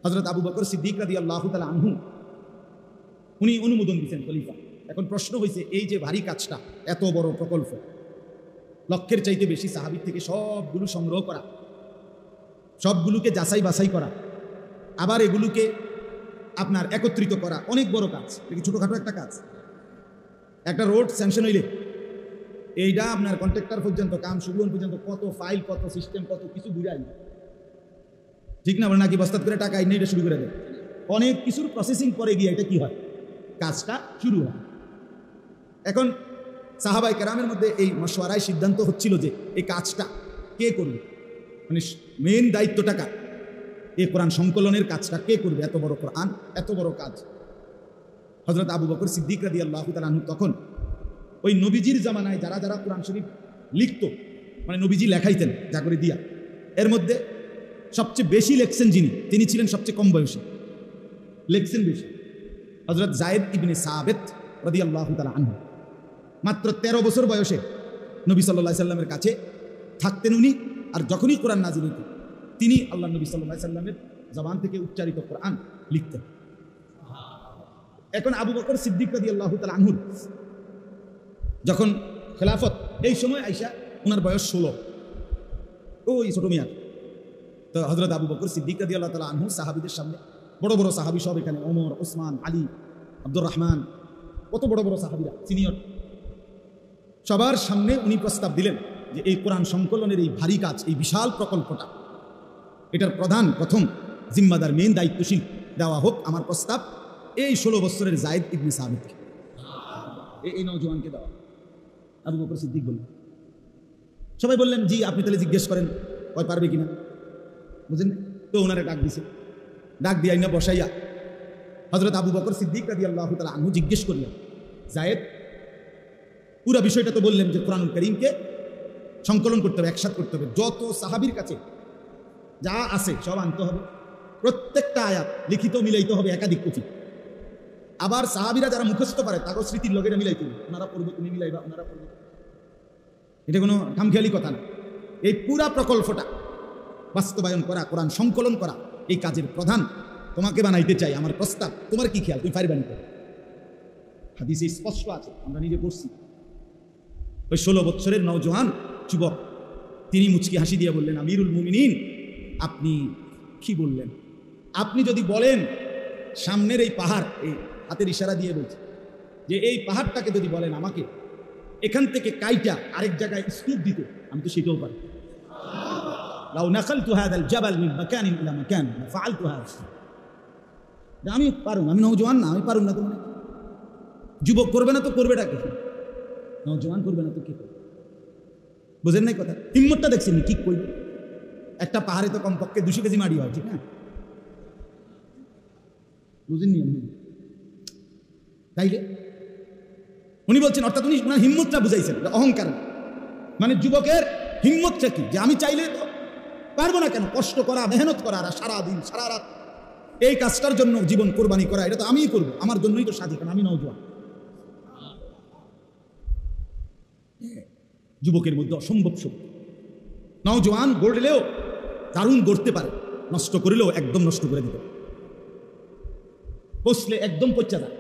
হযরত আবু বকর সিদ্দিক রাদিয়াল্লাহু তাআলা আনহু উনি অনুমোদন দিয়েছেন খলিফা। এখন প্রশ্ন হয়েছে, এই যে ভারী কাজটা, এত বড় প্রকল্প, লক্ষের চাইতে বেশি সাহাবীর থেকে সবগুলো সংগ্রহ করা, সবগুলোকে যাচাই বাছাই করা, আবার এগুলোকে আপনার একত্রিত করা, অনেক বড় কাজ। এটা কি ছোটোখাটো একটা কাজ? একটা রোড স্যাংশন হইলে এইটা আপনার কন্ট্রাক্টর পর্যন্ত, কাম শুরু পর্যন্ত কত ফাইল, কত সিস্টেম, কত কিছু ঘুরাই, ঠিক না? নাকি বস্তাত করে টাকা আইনে এটা শুরু করে দেয়। অনেক কিছুর প্রসেসিং পরে গিয়ে এটা কি হয়, কাজটা শুরু হয়। এখন সাহাবায়ে কেরামের মধ্যে এই মশওয়ারায় সিদ্ধান্ত হচ্ছিল যে এই কাজটা কে করবে, মানে মেন দায়িত্বটা কার, এই কোরআন সংকলনের কাজটা কে করবে? এত বড় কোরআন, এত বড় কাজ। হযরত আবু বকর সিদ্দিক রাদিয়াল্লাহু তাআলা আনহু তখন ওই নবীজির জামানায় যারা যারা কোরআন শরীফ লিখত, মানে নবীজি লেখাইতেন যা করে দিয়া, এর মধ্যে সবচেয়ে বেশি লেখছেন যিনি, তিনি ছিলেন সবচেয়ে কম বয়সী, লেখছেন বেশি, হযরত যায়েদ ইবনে সাবিত রাদিয়াল্লাহু তাআলা আনহু। মাত্র 13 বছর বয়সে নবী সাল্লাল্লাহু আলাইহি সাল্লামের কাছে থাকতেন উনি, আর যখনই কোরআন নাযিল হতো তিনি আল্লাহ নবী সাল্লাল্লাহু আলাইহি সাল্লামের জবান থেকে উচ্চারিত কোরআন লিখতেন। এখন আবু বকর সিদ্দিক রাদিয়াল্লাহু তাআলা আনহু যখন খেলাফত, এই সময় আইসা ওনার বয়স 16, ওই ছোট মিয়া। তো হযরত আবু বকর সিদ্দিক রাদিয়াল্লাহু তাআলা আনহু সাহাবীদের সামনে, বড় বড় সাহাবী সব এখানে, ওমর, ওসমান, আলী, আব্দুর রহমান, কত বড় বড় সাহাবীরা, সিনিয়র, সবার সামনে উনি প্রস্তাব দিলেন যে এই কোরআন সংকলনের এই ভারী কাজ, এই বিশাল প্রকল্পটা, এটার প্রথম জিম্মাদার, মেন দায়িত্বশীল দেওয়া হোক আমার প্রস্তাব এই 16 বছরের যায়েদ ইবনে সাবিতকে, এই নওজোয়ানকে দেওয়া। আবু বকর সিদ্দিক বললেন, সবাই বললেন জি, আপনি তাহলে জিজ্ঞেস করেন কয় পারবে কিনা, বুঝলেন? তো ওনারে ডাক দিছে, ডাক দিয়ে আইনা বসাইয়া হযরত আবু বকর সিদ্দিক রাদিয়াল্লাহু তাআলা আনহু জিজ্ঞেস করলেন, যায়েদ, পুরো বিষয়টা তো বললেন যে কোরআনুল কারীমকে সংকলন করতে হবে, একসাথ করতে হবে, যত সাহাবীর কাছে যা আছে সব আনতে হবে, প্রত্যেকটা আয়াত লিখিত মিলাইতে হবে, একাধিক কপি, আবার সাহাবীরা যারা মুখস্থ পারে তাদের স্মৃতির লগে মিলাইতে হবে, ওনারা পড়বে তুমি মিলাইবা, ওনারা পড়বে, এটা কোনো খামখেয়ালি কথা না। এই পুরা প্রকল্পটা বাস্তবায়ন করা, কোরআন সংকলন করা, এই কাজের প্রধান তোমাকে বানাইতে চাই, আমার প্রস্তাব, তোমার কি খেয়াল, তুমি পারবে না? হাদিসে স্পষ্ট আছে, আমরা নিজে পড়ছি। ওই 16 বছরের নওজোয়ান যুবক তিনি মুচকি হাসি দিয়ে বললেন, আমিরুল মুমিনিন, আপনি কি বললেন? আপনি যদি বলেন সামনের এই পাহাড়, এই হাতের ইশারা দিয়ে বলছে যে এই পাহাড়টাকে যদি বলেন আমাকে এখান থেকে কাইটা আরেক জায়গায় স্তূপ দিতে, আমি তো সেটাও পারি। লাউ নাকালতু হাযাল জাবাল মিন মাকানিন ইলা মাকান ফাআলতু হাযা, আমি পারুম, আমি নওজোয়ান না, আমি পারুম না। তো মানে যুবক করবে না তো করবেটা কে? নওজোয়ান করবে না তো কে করবে? বুঝেন নাই কথা? হিম্মতটা দেখছেন কি করবে? একটা পাহাড়ে তো কমপক্ষে 200 কেজি মাটি হয়, ঠিক না? বুঝেননি আপনি? তাইলে উনি বলছেন, অর্থাৎ উনি ওনার হিম্মতটা বুঝাইছেন, অহংকার মানে যুবকের হিম্মতটা কি, যে আমি চাইলে তো পারবো না কেন, কষ্ট করা, মেহনত করা, আর সারাদিন সারা রাত এই কাজটার জন্য জীবন কোরবানি করা, এটা তো আমিই করবো, আমার জন্যই তো সাধী, কারণ আমি নওজোয়ান। যুবকের মধ্যে অসম্ভব শক্তি, নওজোয়ান গড়লেও দারুণ গড়তে পারে, নষ্ট করিলেও একদম নষ্ট করে দিতে, বসলে একদম পচা যায়,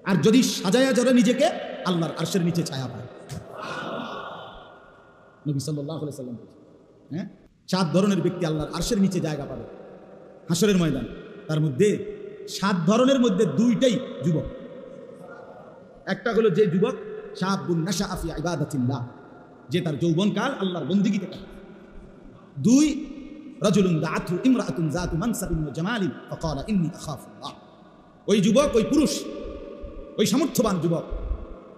আর যদি সাজায়া জড়ে নিজেকে আল্লাহর আরশের নিচে ছায়া পায়। নবী সাল্লাল্লাহু আলাইহি সাল্লাম বলেছেন, হ্যাঁ, 7 ধরনের ব্যক্তি আল্লাহর আরশের নিচে জায়গা পাবে হাসরের ময়দান। তার মধ্যে 7 ধরনের মধ্যে 2টাই যুবক। একটা হলো যে যুবক শাবুন নাশাআ ফি ইবাদাতিল্লাহ, যে তার যৌবনকাল আল্লাহর বন্দেগীতে কাটে। 2 রাজুলুন দাআতহু ইমরাআতুন যাতু মানসাবিন ওয়া জামালিন ফাকালা ইন্নী আখাফুল্লাহ, ওই যুবক, ওই পুরুষ, ওই সামর্থ্যবান যুবক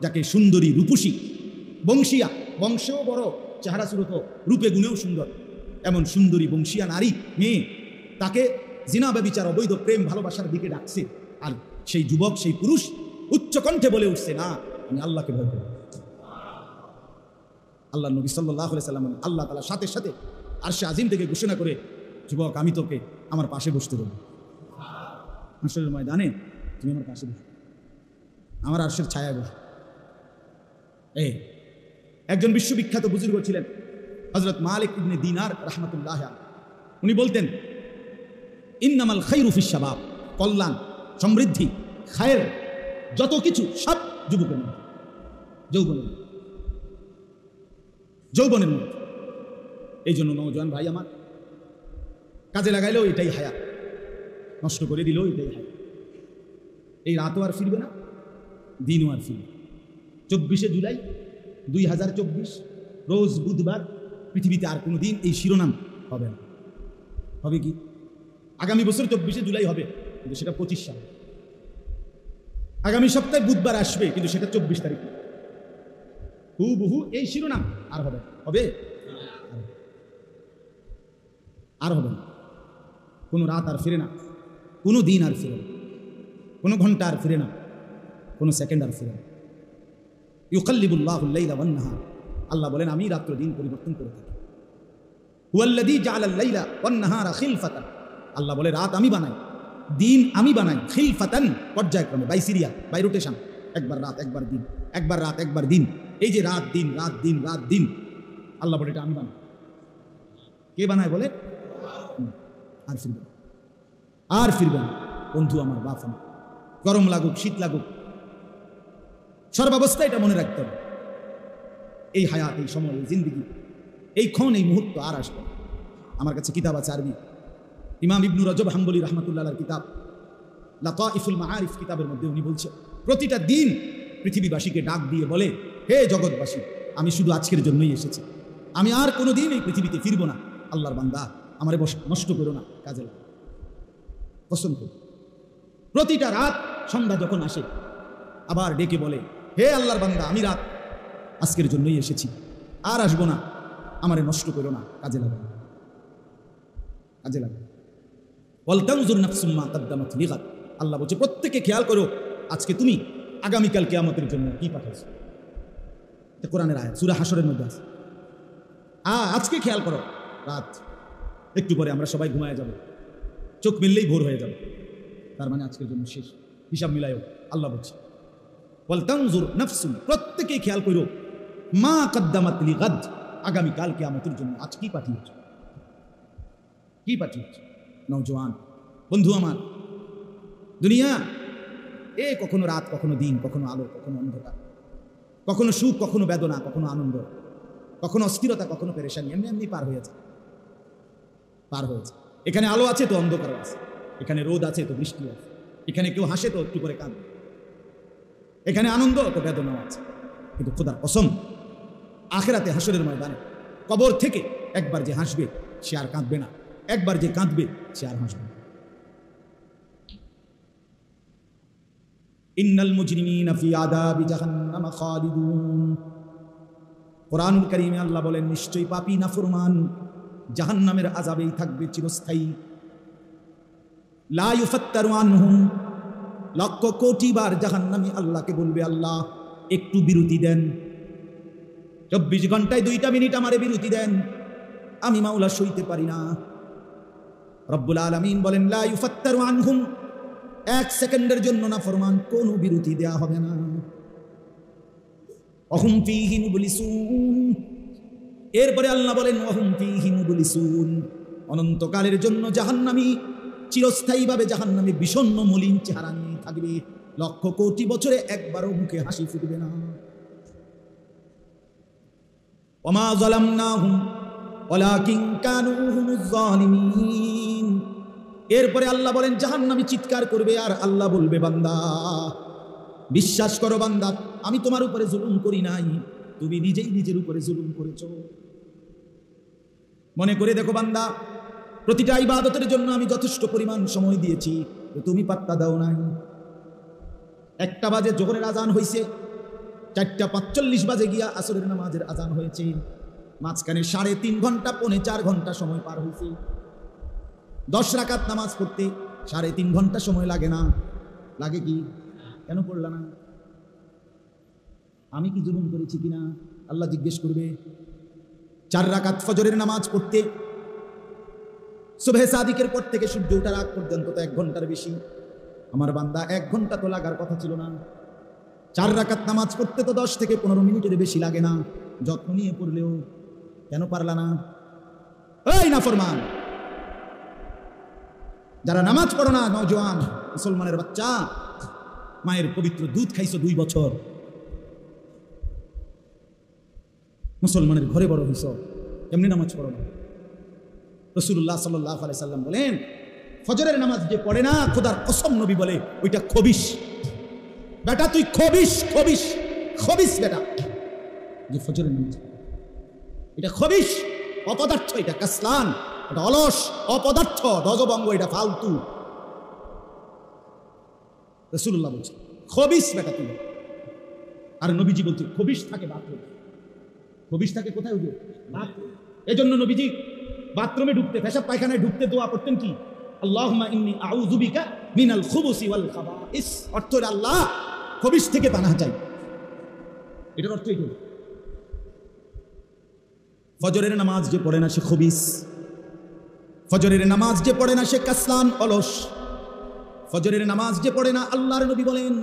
যাকে সুন্দরী, রূপসী, বংশিয়া, বংশেও বড়, চেহারা সুরত, রূপে গুণেও সুন্দর, এমন সুন্দরী বংশিয়া নারী মেয়ে তাকে জিনা ব্যভিচার, অবৈধ প্রেম ভালোবাসার দিকে ডাকছে, আর সেই যুবক, সেই পুরুষ উচ্চ কণ্ঠে বলে উঠছে, না, আমি আল্লাহকে ভয় করি। আল্লাহ নবী সাল্লাল্লাহু আলাইহি সাল্লাম, আল্লাহ তাআলা সাথে সাথে আরশে আজিম থেকে ঘোষণা করে, যুবক, আমি তোকে আমার পাশে বসতে দেব, হাসরের ময়দানে তুমি আমার পাশে বসো, আমার আরশের ছায়ায় বসো। এই একজন বিশ্ববিখ্যাত বুজুর্গ ছিলেন হযরত মালিক ইবনে দিনার রাহমাতুল্লাহ আলাইহি, উনি বলতেন ইন্নামাল খায়রু ফিশ শাবাব, কল্যাণ, সমৃদ্ধি, খায়ের যত কিছু সব যুবকের মধ্যে, যৌবনের মধ্যে। এই জন্য নওজোয়ান ভাই আমার, কাজে লাগাইলেও এটাই হায়াত, নষ্ট করে দিলেও এটাই হায়াত। এই রাতও আর ফিরবে না, দিনও আর ফিরবে। 24শে জুলাই 2024 রোজ বুধবার, পৃথিবীতে আর কোনো দিন এই শিরোনাম হবে না। হবে কি? আগামী বছর 24শে জুলাই হবে, কিন্তু সেটা 25 সাল। আগামী সপ্তাহে বুধবার আসবে, কিন্তু সেটা 24 তারিখ। হুবহু এই শিরোনাম আর হবে আর হবে না। কোনো রাত আর ফিরে না, কোনো দিন আর ফিরে না, কোনো ঘন্টা আর ফিরে না, কোনো সেকেন্ড আর ফিরে না। ইউকাল্লিবুল্লাহুল লাইলা ওয়ান নাহার, আল্লাহ বলেন আমি রাত্র দিন পরিবর্তন করে থাকি। হুয়াল্লাযী জাআলাল লাইলা ওয়ান নাহারা খিলফাতান, আল্লাহ বলে রাত আমি বানাই, দিন আমি বানাই। খিলফাতান পর্যায়ক্রমে, বাই সিরিয়া, বাই রোটেশন, একবার রাত একবার দিন, একবার রাত একবার দিন। এই যে রাত দিন রাত দিন রাত দিন, আল্লাহ বলে এটা আমি বানাই। কে বানায় বলে? আর ফিরবে না, আর ফিরবে না। বন্ধু আমার, বাপ আমার, গরম লাগুক শীত লাগুক, সর্বাবস্থা এটা মনে রাখতে হবে। এই হায়াত, এই সময়, এই জিন্দিগি, এই ক্ষণ, এই মুহূর্ত আর আসবে। আমার কাছে কিতাব আছে আরবি, ইমাম ইবনু রজব হাম্বলি রহমাতুল্লাহর কিতাব লাতাইফুল মাআরিফ, কিতাবের মধ্যে উনি বলছে প্রতিটা দিন পৃথিবীবাসীকে ডাক দিয়ে বলে, হে জগৎবাসী, আমি শুধু আজকের জন্যই এসেছি, আমি আর কোনো দিন এই পৃথিবীতে ফিরবো না। আল্লাহর বান্দা, আমারে নষ্ট করো না, কাজে লাগো, পছন্দ করো। প্রতিটা রাত সন্ধ্যা যখন আসে আবার ডেকে বলে, হে আল্লাহর বান্দা, আমি রাত আজকের জন্যই এসেছি, আর আসবো না, আমারে নষ্ট করো না, কাজে লাগো, কাজে লাগো। ওয়ালতানজুর নাফসুম মা কাদ্দামাত লিগাদ, আল্লাহ বলছে প্রত্যেকে খেয়াল করো আজকে তুমি আগামীকাল কিয়ামতের জন্য কি পাঠাইছো। এটা কোরআনের আয়াত, সূরা হাশরের মধ্যে আছে। আজকে খেয়াল করো, রাত একটু পরে আমরা সবাই ঘুমায় যাব, চোখ মিললেই ভোর হয়ে যাবে, তার মানে আজকের জন্য শেষ, হিসাব মিলাইও। আল্লাহ বলছে ওয়ালতানজুর নাফসুম, প্রত্যেকে খেয়াল করো মা কাদ্দামাত লিগাদ, আগামীকাল কিয়ামতের জন্য আজ কি পাঠিয়েছো, কি পাঠিয়েছো। নওজোয়ান বন্ধু আমার, দুনিয়া এ কখনো রাত, কখনো দিন, কখনো আলো, কখনো অন্ধকার, কখনো সুখ, কখনো বেদনা, কখনো আনন্দ, কখনো অস্থিরতা, কখনো পেরেশানি, এমনি এমনি পার হয়েছে, পার হয়েছে। এখানে আলো আছে তো অন্ধকার আছে, এখানে রোদ আছে তো বৃষ্টি আছে, এখানে কেউ হাসে তো একটু করে কাঁদে, এখানে আনন্দ তো বেদনাও আছে। কিন্তু খোদার কসম, আখিরাতে হাসরের ময়দানে কবর থেকে একবার যে হাসবে সে আর কাঁদবে না, একবার যে কাঁদবে সে আর হাসবে না। ইন্নাল মুজরিমিনা ফি আযাবি জাহান্নাম খালিদুন, কোরআনুল কারীমে আল্লাহ বলেন নিশ্চয়ই পাপী নাফরমান জাহান্নামের আযাবেই থাকবে চিরস্থায়ী। লা ইউফাত্তারু আনহুম, লক্ষ কোটি বার জাহান্নামী আল্লাহকে বলবে, আল্লাহ একটু বিরতি দেন, 24 ঘন্টায় 2টা মিনিট আমারে বিরতি দেন, আমি মাওলা সইতে পারি না। রব্বুল আলামিন বলেন লা ইউফাত্তারু আনহুম, 1 সেকেন্ডের জন্য নাফরমান কোনো বিরতি দেয়া হবে না। ওয়াহুম ফীহি মুবলিসুন, এরপরে আল্লাহ বলেন ওয়াহুম ফীহি মুবলিসুন, অনন্তকালের জন্য জাহান্নামী চিরস্থায়ীভাবে জাহান্নামে বিষণ্ণ মলিন চেহারা নিয়ে থাকবে, লক্ষ কোটি বছরে একবারও মুখে হাসি ফুটবে না। ওয়ামা যালামনাহুম ওয়ালাকিন কানু হুমুজ যালিমিন, এরপরে আল্লাহ বলেন জাহান্নামী চিৎকার করবে আর আল্লাহ বলবে, বান্দা বিশ্বাস করো বান্দা, আমি তোমার উপরে জুলুম করি নাই, তুমি নিজেই নিজের উপরে জুলুম করেছো। মনে করে দেখো বান্দা, প্রতিটা ইবাদতের জন্য আমি যথেষ্ট পরিমাণ সময় দিয়েছি, তুমি পাত্তা দাও নাই। 1টা বাজে যোহরের আজান হয়েছে, 4:45 বাজে গিয়া আসরের নামাজের আজান হয়েছে, মাঝখানে 3.5 ঘন্টা 4 ঘন্টা সময় পার হয়েছে। 10 রাকাত নামাজ পড়তে 3.5 ঘন্টা সময় লাগে না? লাগে কি? কেন পড়লা না? আমি কি জুলুম করেছি কিনা আল্লাহ জিজ্ঞেস করবে। 4 রাকাত ফজরের নামাজ পড়তে সুবহে সাদিকের পর থেকে সূর্য ওঠার আগ পর্যন্ত তো 1 ঘন্টার বেশি। আমার বান্দা 1 ঘন্টা তো লাগার কথা ছিল না। 4 রাকাত নামাজ পড়তে তো 10 থেকে 15 মিনিটের বেশি লাগে না, যত্ন নিয়ে পড়লেও। কেন পারলা না? এই নাফরমান, যারা নামাজ পড়ো না, নওজোয়ান মুসলমানের বাচ্চা, মায়ের পবিত্র দুধ খাইছো 2 বছর, মুসলমানের ঘরে বড় হইছ, এমনি নামাজ পড়ো না। রাসূলুল্লাহ সাল্লাল্লাহু আলাইহি সাল্লাম বলেন, ফজরের নামাজ যে পড়ে না, খোদার কসম নবী বলে ওইটা খবিশ। বেটা তুই খবিশ, খবিশ, খবিশ বেটা, যে ফজরের নামাজ এটা খবিশ, অপদার্থ, এটা কাসলান, এটা অলস, অপদার্থ, ধ্বজভঙ্গ, এটা ফালতু। রাসূলুল্লাহ বলছে খবিশ বেটা তুই। আর নবীজি বলছে খবিশ থাকে বাথরুমে। খবিশ থাকে কোথায়? হুজুর? বাথরুম। এজন্য নবীজি বাথরুমে ঢুকতে, পেশাব পায়খানায় ঢুকতে দোয়া করতেন কি? আল্লাহুম্মা ইন্নী আউযু বিকা মিনাল খুবুসি ওয়াল খাবাইস। অর্থ হলো আল্লাহ খবিশ থেকে পানাহ চাই। এটার অর্থ এইটা। ফজরের নামাজ যে পড়ে না সে খবিশ, ফজরের নামাজ যে পড়ে না সে কাসলান, অলস। ফজরের নামাজ যে পড়ে না, আল্লাহর নবী বলেন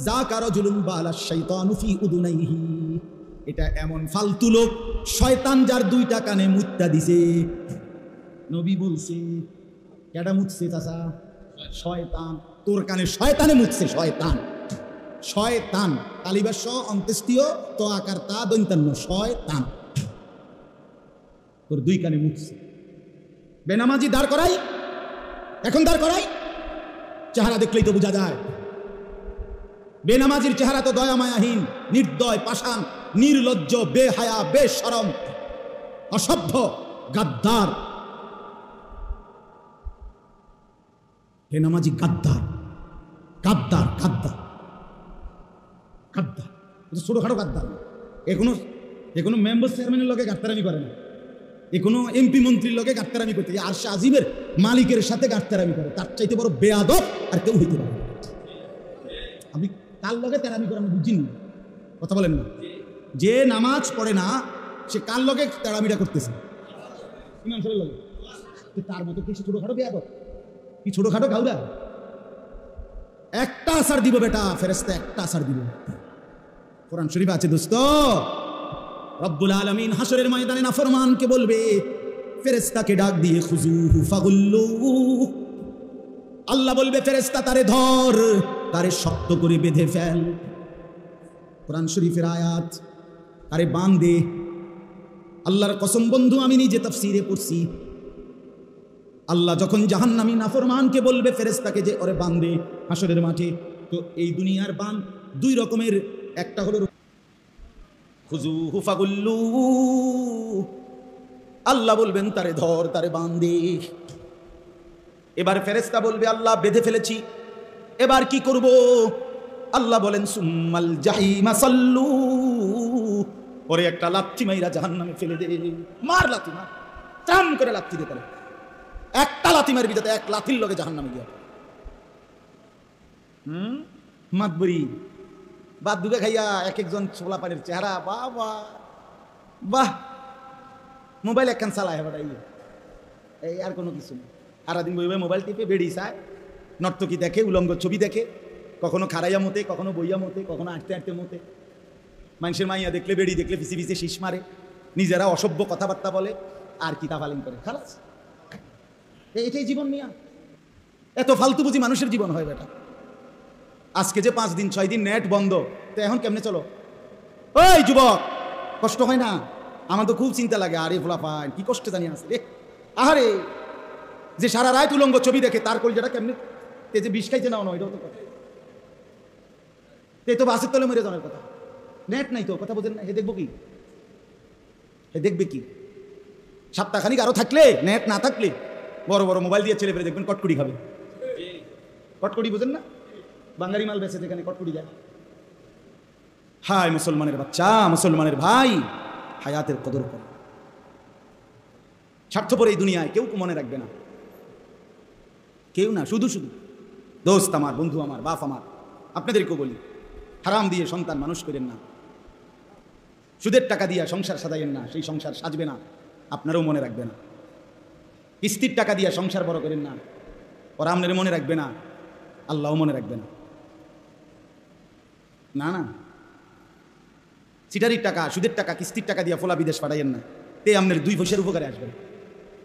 যাকা রাজুলুন বালাশ শাইতানু ফি উদুনাইহি, এটা এমন ফালতু লোক, শয়তান যার 2টা কানে মুত্তা দিছে। নবী বলছে কেডা মুতছে চাচা? শয়তান। তোর কানে শয়তানে মুতছে, শয়তান। শয়তান কালিবাস অন্ত্যেষ্টিয় তো আকার তা দন্তান্ন, শয়তান তোর 2 কানে মুতছে। বেনামাজি দাঁড় করাই, এখন দাঁড় করাই, চেহারা দেখলেই তো বোঝা যায়। বেনামাজির চেহারা তো দয়া মায়াহীন, নির্দয়, পাষাণ, নির্লজ্জ, বেহায়া, বেশরম, অসভ্য, গাদ্দার। বেনামাজি গাদ্দার, গাদ্দার, গাদ্দার, গাদ্দার। ছোটখাটো গাদ্দার। এখনো মেম্বার চেয়ারম্যানের লোকে গাদ্দারামি করে না, এখনো এমপি মন্ত্রীর লোকে গাদ্দারামি করতে, আর সে আজিমের মালিকের সাথে গাদ্দারামি করে। তার চাইতে বড় বেয়াদব আর কেউ হইতে পারে। আপনি কার লগে তেরামি করে আমি বুঝিনি, কথা বলেন না। যে নামাজ পড়ে না সে কার লগে তেরামিটা করতেছে? ইমাম সাহেবের লগে। তার মতো কি ছোটখাটো বেয়াদব, কি ছোটখাটো গাউরা? একটা আসার দিব বেটা, ফেরেশতা একটা আসার দিব। কোরআন শরীফ আছে দোস্ত, রব্বুল আলামিন হাসরের ময়দানে নাফরমানকে বলবে, ফেরেশতাকে ডাক দিয়ে খুজুহু ফাগুল্লু, আল্লাহ বলবে ফেরেশতা তারে ধর, তারে শক্ত করে বেঁধে ফেল। কোরআন শরীফের আয়াত, তারে বাঁধে। আল্লাহর কসম বন্ধু, আমি নিজে তাফসীরে পড়ছি, আল্লাহ যখন জাহান্নামী নাফরমানকে বলবে ফেরেশতাকে যে ওরে বাঁধে হাসরের মাঠে, তো এই দুনিয়ার বাঁধ 2 রকমের। একটা হলো খুজুহু ফাগুল্লু, আল্লাহ বলবেন তারে ধর, তারে বাঁধে। এবার ফেরেশতা বলবে আল্লাহ বেঁধে ফেলেছি, এবার কি করব? আল্লাহ বলেন সুম্মাল জাহিমা সাল্লু, পরে একটা লাথি মাইরা জাহান্নামে ফেলে দে। মার লাথি, মার, চাম করে লাথি দে তারে। একটা লাথি মারবি যাতে 1 লাথির লগে জাহান্নামে গিয়া। মাতবরি বাদ দুগে খাইয়া এক একজন ছোলা পানির চেহারা, বাহ বাহ বাহ, মোবাইল একখান চালায় হেবাটাই, এই আর কোনো কিছু নেই। সারাদিন বইবে মোবাইল টিপে, বেড়ি চায়, নর্তকী দেখে, উলঙ্গ ছবি দেখে, কখনো খারাইয়া মতে, কখনো বইয়া মতে, কখনো আঁটতে আঁটতে মতে। মানুষের মাইয়া দেখলে, বেড়ি দেখলে ফিসি ফিসে শীষ মারে, নিজেরা অসভ্য কথাবার্তা বলে, আর কি তাফালিং করে, খালাস। এটাই জীবন নিয়া এত ফালতু বুঝি মানুষের জীবন হয় বেটা। আজকে যে 5 দিন 6 দিন নেট বন্ধ, তো এখন কেমনে চলো? ওই যুবক, কষ্ট হয় না? আমার তো খুব চিন্তা লাগে, আরে ফোলাফান কি কষ্ট জানি আসলে। আরে যে সারা রাত উলঙ্গ ছবি দেখে, তার কলজাটা কেমনে যে বিষ খাইছে না, ওইটাও তো কথা। তো বাসের তলে মরে যাওয়ার কথা, নেট নাই তো, কথা বোঝেন না। হে দেখবো কি? হে দেখবে কি? সপ্তাহখানিক আরো থাকলে, নেট না থাকলে বড় বড় মোবাইল দিয়ে ছেলে পেলে দেখবেন কটকুটি খাবে। কটকুটি বোঝেন না? বাঙালি মাল বেছে যেখানে কটকুটি যায়। হায় মুসলমানের বাচ্চা, মুসলমানের ভাই, হায়াতের কদর করো। স্বার্থপর এই দুনিয়ায় কেউ মনে রাখবে না, কেউ না। শুধু শুধু দোস্ত আমার, বন্ধু আমার, বাপ আমার, আপনাদেরকেও বলি, হারাম দিয়ে সন্তান মানুষ করেন না, সুদের টাকা দিয়ে সংসার সাজাইয়েন না, সেই সংসার সাজবে না, আপনারও মনে রাখবে না। কিস্তির টাকা দিয়ে সংসার বড় করেন না, ওরা আপনার মনে রাখবে না, আল্লাহও মনে রাখবে না। না না, চিটারির টাকা, সুদের টাকা, কিস্তির টাকা দিয়ে ফোলা বিদেশ পাঠাইয়েন না, তে আপনার 2 পয়সার উপকারে আসবেন।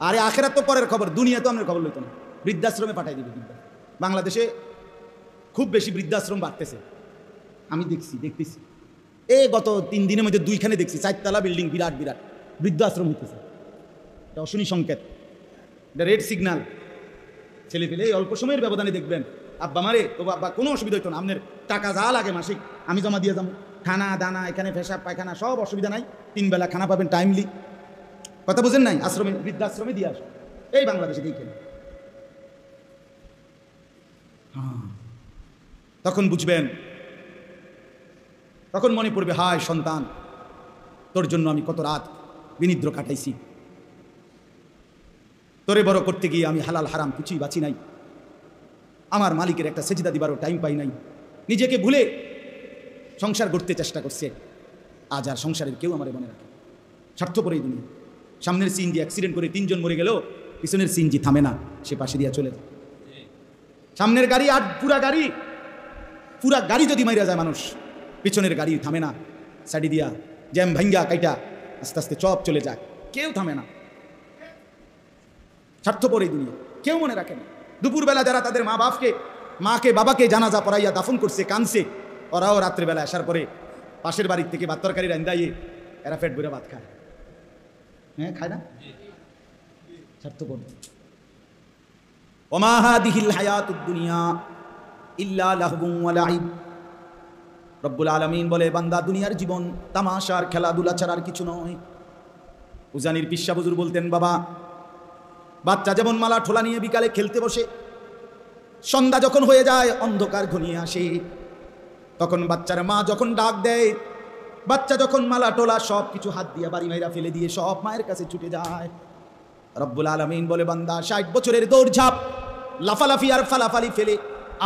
আরে আখেরাত তো পরের খবর, দুনিয়া তো আপনার খবর লইতো না। বৃদ্ধাশ্রমে পাঠাই দিবে। বাংলাদেশে খুব বেশি বৃদ্ধাশ্রম বাড়তেছে, আমি দেখতেছি। গত 3 দিনের মধ্যে 2খানে দেখছি, 4তলা বিল্ডিং, বিরাট বিরাট বৃদ্ধাশ্রম হইতেছে। এটা অশনি সংকেত, এটা রেড সিগন্যাল। ছেলে পেলে অল্প সময়ের ব্যবধানে দেখবেন আব্বা মারে, তো আব্বা কোনো অসুবিধা হইতো না, আপনার টাকা যা লাগে মাসিক আমি জমা দিয়ে যাবো, খানা দানা এখানে পেশাব পায়খানা সব অসুবিধা নাই, 3 বেলা খানা পাবেন টাইমলি। কথা বুঝেন নাই? আশ্রমে, বৃদ্ধাশ্রমে দিয়ে আসো। এই বাংলাদেশে দেখেন, তখন বুঝবেন, তখন মনে পড়বে, হায় সন্তান, তোর জন্য আমি কত রাত বিনিদ্র কাটাইছি, তোরে বড় করতে গিয়ে আমি হালাল হারাম কিছুই বাঁচি নাই, আমার মালিকের একটা সেজদা দিবারও টাইম পাই নাই, নিজেকে ভুলে সংসার গড়তে চেষ্টা করছে। আজ আর সংসারের কেউ আমার মনে রাখে, স্বার্থপর এই দুনিয়া। সামনের সিএনজি অ্যাক্সিডেন্ট করে 3 জন মরে গেল, পিছনের সিএনজি থামে না, সে পাশে দিয়া চলে যায়। সামনের গাড়ি আর পুরা গাড়ি যদি মাইরা যায় মানুষ, পিছনের গাড়ি থামে না, সাইডি দিয়া জ্যাম ভাঙ্গা কাইটা আস্তে আস্তে চপ চলে যায়, কেউ থামে না। স্বার্থপর এই দুনিয়া, কেউ মনে রাখে না। দুপুরবেলা যারা তাদের মাকে বাবাকে জানাজা পড়াইয়া দাফন করছে, কানছে, ওরাও রাত্রেবেলা আসার পরে পাশের বাড়ির থেকে ভাত তরকারি রান্দাইয়ে এরা পেট ভরে ভাত খায়। হ্যাঁ, খায় না? স্বার্থপর। ওমা হাদিহিল হায়াতুদ দুনিয়া ইল্লা লাহবুন ওয়া লাইব। রব্বুল আলামিন বলে, বান্দা, দুনিয়ার জীবন তামাশার খেলাধুলা ছাড়া আর কিছু নয়। উজানির পিসা হুজুর বলতেন, বাবা, বাচ্চা যেমন মালা ঠোলা নিয়ে বিকালে খেলতে বসে, সন্ধ্যা যখন হয়ে যায়, অন্ধকার ঘনিয়ে আসে, তখন বাচ্চার মা যখন ডাক দেয়, বাচ্চা যখন মালা টোলা সব কিছু হাত দিয়ে বাড়ি মাইরা ফেলে দিয়ে সব মায়ের কাছে ছুটে যায়। রব্বুল আলামিন বলে, বান্দা, 60 বছরের দৌড়ঝাঁপ, লাফালাফি আর ফালাফালি ফেলে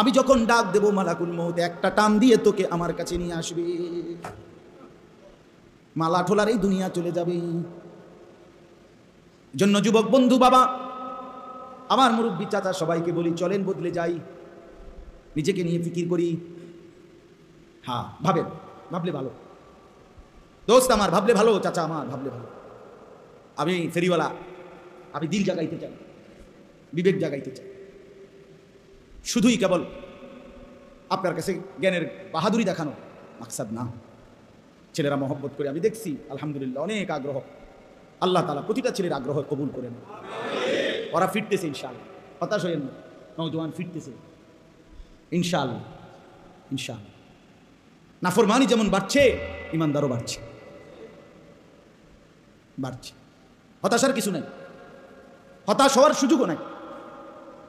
আমি যখন ডাক দেব, মালাকুল মউত একটা টান দিয়ে তোকে আমার কাছে নিয়ে আসবে, মালা ঠোলার এই দুনিয়া চলে যাবে। জন্য যুবক বন্ধু, বাবা, আমার মুরব্বী চাচা, সবাইকে বলি, চলেন বদলে যাই, নিজেকে নিয়ে ফিকির করি। হ্যাঁ, ভাবলে ভালো দোস্ত আমার, ভাবলে ভালো, চাচা আমার, ভাবলে ভালো। আমি ফেরিওয়ালা, আমি দিল জাগাইতে চাই, বিবেক জাগাইতে চাই, শুধুই কেবল আপনার কাছে জ্ঞানের বাহাদুরি দেখানো মাকসাদ না। ছেলেরা মহব্বত করে, আমি দেখছি আলহামদুলিল্লাহ অনেক আগ্রহ, আল্লাহ তাআলা প্রতিটা ছেলের আগ্রহ কবুল করেন। ওরা ফিরতেছে ইনশাআল্লাহ, হতাশ হয়েন না, নওজোয়ান ফিরতেছে ইনশাআল্লাহ। নাফরমানি যেমন বাড়ছে, ইমানদারও বাড়ছে। হতাশার কিছু নাই, হতাশ হওয়ার সুযোগও নাই।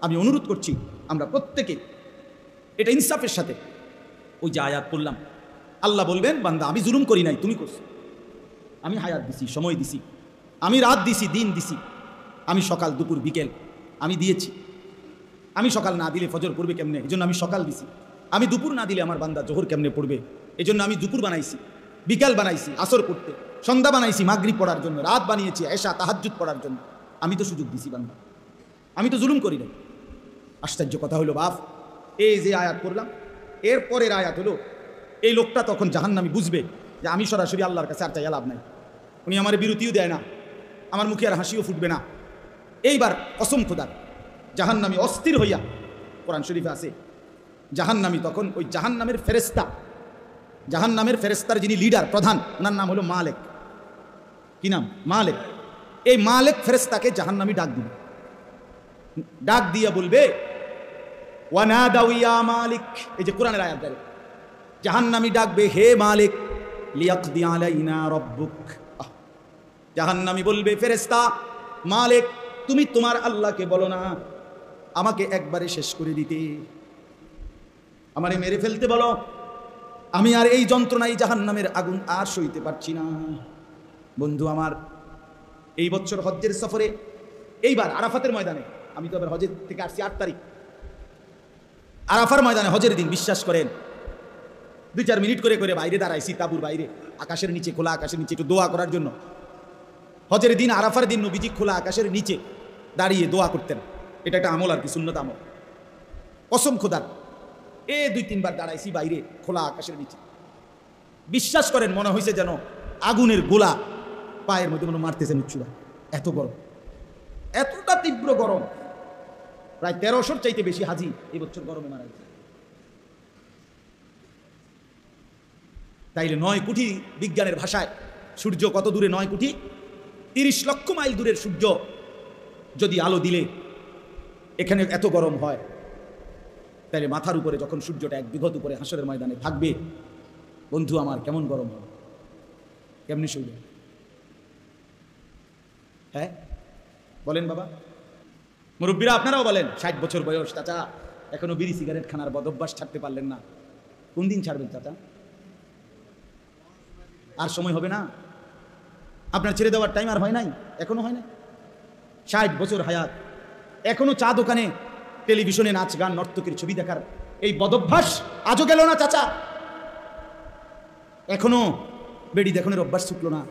আমি অনুরোধ করছি, আমরা প্রত্যেকে এটা ইনসাফের সাথে, ওই যে আয়াত পড়লাম, আল্লাহ বলবেন, বান্দা, আমি জুলুম করি নাই, তুমি করছো। আমি হায়াত দিছি, সময় দিছি, আমি রাত দিছি, দিন দিছি, আমি সকাল দুপুর বিকেল আমি দিয়েছি। আমি সকাল না দিলে ফজর পড়বে কেমনে, এই জন্য আমি সকাল দিছি। আমি দুপুর না দিলে আমার বান্দা জোহর কেমনে পড়বে, এই জন্য আমি দুপুর বানাইছি, বিকাল বানাইছি আসর পড়তে, সন্ধ্যা বানাইছি মাগরিব পড়ার জন্য, রাত বানিয়েছি এশা তাহাজ্জুদ পড়ার জন্য। আমি তো সুযোগ দিছি বান্দা, আমি তো জুলুম করি না। আশ্চর্য কথা হলো বাপ, এই যে আয়াত পড়লাম, এর পরের আয়াত হলো, এই লোকটা তখন জাহান্নামী বুঝবে যে আমি সরাসরি আল্লাহর কাছে আর চাইয়া লাভ নাই, উনি আমার বিরতিও দেয় না, আমার মুখে আর হাসিও ফুটবে না। এইবার কসম খোদার, জাহান্নামী অস্থির হইয়া, কোরআন শরীফে আছে, জাহান্নামী তখন ওই জাহান্নামের ফেরেস্তার যিনি লিডার, প্রধান, ওনার নাম হলো মালেক। কি নাম? মালেক। এই মালেক ফেরেস্তাকে জাহান্নামী ডাক দিয়া বলবে, ওয়ানাদাউ ইয়া মালিক, এই যে কোরআনের আয়াত, জাহান্নামী ডাকবে, হে মালিক, লিয়াকদি আলাইনা রাব্বুক। জাহান্নামী বলবে, ফেরেশতা মালিক, তুমি তোমার আল্লাহকে বলো না আমাকে একবারে শেষ করে দিতে, আমারে মেরে ফেলতে বলো, আমি আর এই যন্ত্রণায় জাহান্নামের আগুন আর সইতে পারছি না। বন্ধু আমার, এই বছর হজ্জের সফরে, এইবার আরাফাতের ময়দানে, আমি তো এবার হজের থেকে আসছি 8 তারিখ, আরাফার ময়দানে হজের দিন বিশ্বাস করেন 2-4 মিনিট করে বাইরে দাঁড়াইছি, তাঁবুর বাইরে, আকাশের নিচে, খোলা আকাশের নিচে একটু দোয়া করার জন্য। হজের দিন, আরাফার দিন নবীজি খোলা আকাশের নিচে দাঁড়িয়ে দোয়া করতেন, এটা একটা আমল আর কি, সুন্নত আমল। কসম খোদার, 2-3 বার দাঁড়াইছি বাইরে খোলা আকাশের নিচে, বিশ্বাস করেন মনে হয়েছে যেন আগুনের গোলা পায়ের মধ্যে মনে মারতেছেন উচ্চুরা, এত গরম, এতটা তীব্র গরম। প্রায় 1300-র চাইতে বেশি হাজি এই বছর গরমে মারা গেছে। তাইলে 9 কোটি বিজ্ঞানের ভাষায় সূর্য কত দূরে? 9 কোটি 30 লক্ষ মাইল দূরের সূর্য যদি আলো দিলে এখানে এত গরম হয়, তাইলে মাথার উপরে যখন সূর্যটা 1 বিঘত উপরে হাসরের ময়দানে থাকবে, বন্ধু আমার কেমন গরম হবে, কেমনি সূর্য? হ্যাঁ বলেন বাবা, মুরব্বীরা আপনারাও বলেন। 60 বছর বয়স চাচা, এখনো বিড়ি সিগারেট খানার বদভ্যাস ছাড়তে পারলেন না, কোন দিন ছাড়বেন চাচা? আর সময় হবে না? আপনার ছেড়ে দেওয়ার টাইম আর হয় নাই, এখনো হয় নাই। 60 বছর হায়াত, এখনো চা দোকানে টেলিভিশনে নাচ গান নর্তকীর ছবি দেখার এই বদভ্যাস আজও গেল না চাচা, এখনো বেড়ি দেখানোর অভ্যাস ছুটলো না।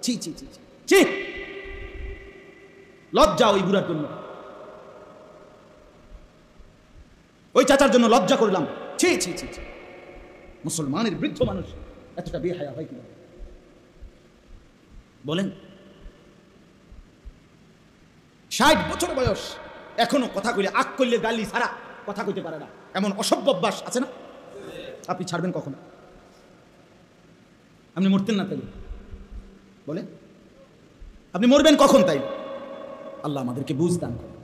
ছি ছি ছি ছি, লজ্জা ওই বুড়ার জন্য, ওই চাচার জন্য লজ্জা করলাম। ছি ছি ছি ছি, মুসলমানের বৃদ্ধ মানুষ এতটা বেহায়া হয় কিনা বলেন? 60 বছর বয়স, এখনো কথা কইলে আগ করলে গালি ছাড়া কথা কইতে পারে না, এমন অসভ্য অভ্যাস আছে না? আপনি ছাড়বেন কখন? আপনি মরতেন না তাইলে বলেন? আপনি মরবেন কখন তাই? আল্লাহ আমাদেরকে বুঝ দান করেন,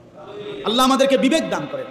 আল্লাহ আমাদেরকে বিবেক দান করেন।